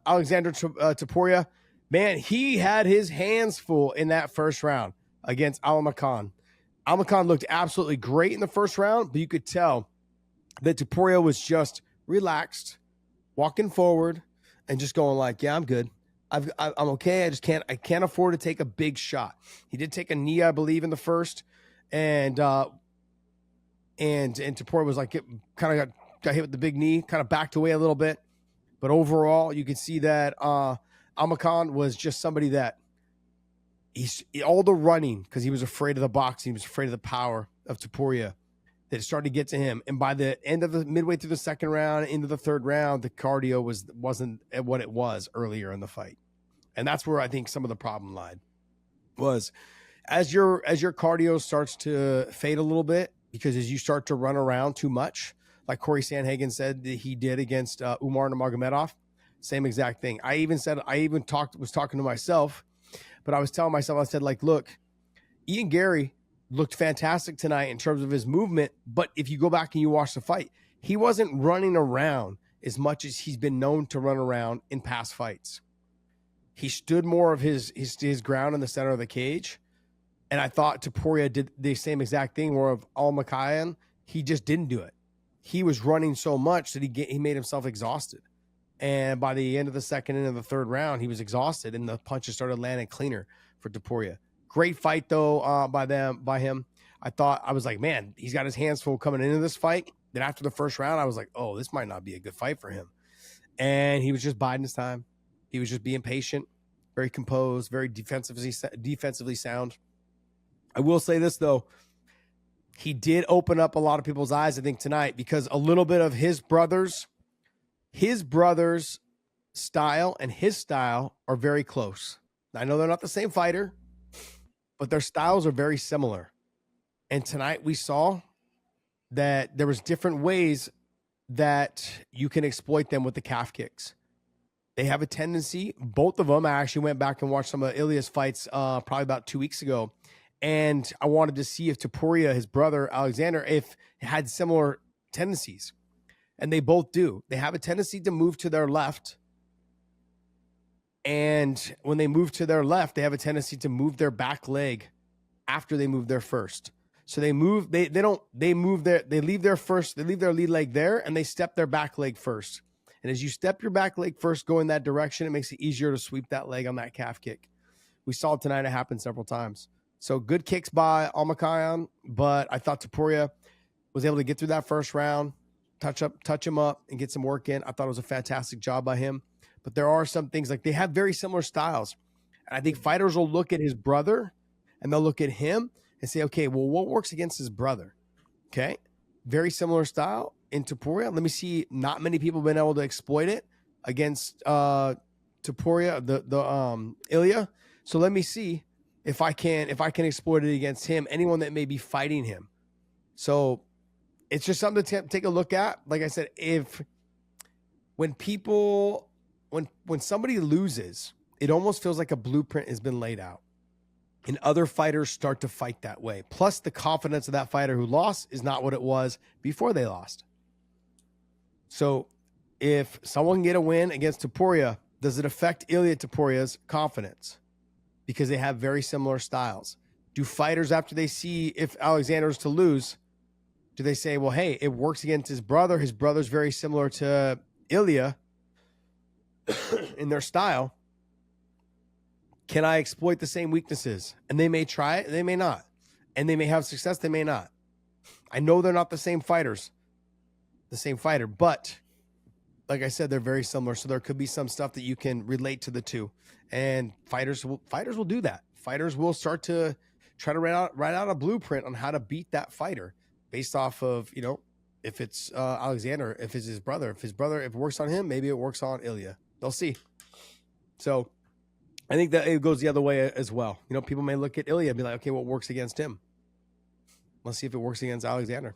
Aleksandre Topuria, man, he had his hands full in that first round against Almakhan. Almakhan looked absolutely great in the first round, but you could tell that Topuria was just relaxed, walking forward, and just going like, "Yeah, I'm good. I'm okay. I can't afford to take a big shot." He did take a knee, I believe, in the first, and Topuria was like, kind of got hit with the big knee, kind of backed away a little bit. But overall, you could see that Almakhan was just somebody that all the running, because he was afraid of the boxing, he was afraid of the power of Topuria, that it started to get to him. And by the end of the midway through the second round, into the third round, the cardio wasn't what it was earlier in the fight. And that's where I think some of the problem lied, was as your cardio starts to fade a little bit, because as you start to run around too much, like Corey Sandhagen said that he did against Umar Nurmagomedov, same exact thing. I was talking to myself, but I was telling myself, I said, like, look, Ian Gary looked fantastic tonight in terms of his movement, but if you go back and you watch the fight, he wasn't running around as much as he's been known to run around in past fights. He stood more of his ground in the center of the cage. And I thought Topuria did the same exact thing, where of Almakhan, he just didn't do it. He was running so much that he made himself exhausted. And by the end of the second and of the third round, he was exhausted, and the punches started landing cleaner for Topuria. Great fight, though, by him. I was like, man, he's got his hands full coming into this fight. Then after the first round, I was like, oh, this might not be a good fight for him. And he was just biding his time. He was just being patient, very composed, very defensively sound. I will say this, though. He did open up a lot of people's eyes, I think, tonight, because a little bit of his brother's style and his style are very close. I know they're not the same fighter, but their styles are very similar. And tonight we saw that there was different ways that you can exploit them with the calf kicks. They have a tendency, both of them. I actually went back and watched some of Ilia's fights probably about 2 weeks ago. And I wanted to see if Topuria, his brother, Aleksandre, if had similar tendencies. And they both do. They have a tendency to move to their left. And when they move to their left, they have a tendency to move their back leg after they move their first. So they leave their lead leg there, and they step their back leg first. And as you step your back leg first, go in that direction, it makes it easier to sweep that leg on that calf kick. We saw it tonight. It happened several times. So good kicks by Almakhan, but I thought Topuria was able to get through that first round, touch him up, and get some work in. I thought it was a fantastic job by him. But there are some things, like they have very similar styles. And I think fighters will look at his brother and they'll look at him and say, okay, well, what works against his brother? Okay. Very similar style in Topuria. Let me see. Not many people have been able to exploit it against Topuria, the Ilia. So let me see if I can exploit it against him, anyone that may be fighting him. So it's just something to take a look at. Like I said, when somebody loses, it almost feels like a blueprint has been laid out. And other fighters start to fight that way. Plus, the confidence of that fighter who lost is not what it was before they lost. So if someone can get a win against Topuria, does it affect Ilia Tapuria's confidence? Because they have very similar styles. Do fighters, after they see if Aleksandre's to lose, do they say, well, hey, it works against his brother. His brother's very similar to Ilia in their style. Can I exploit the same weaknesses? And they may try it, they may not. And they may have success, they may not. I know they're not the same fighter, but like I said, they're very similar. So there could be some stuff that you can relate to the two. And fighters will do that. Fighters will start to try to write out a blueprint on how to beat that fighter based off of, if it's Aleksandre, if it's his brother. If it works on him, maybe it works on Ilia. They'll see. So I think that it goes the other way as well. People may look at Ilia and be like, okay, what works against him? Let's see if it works against Aleksandre.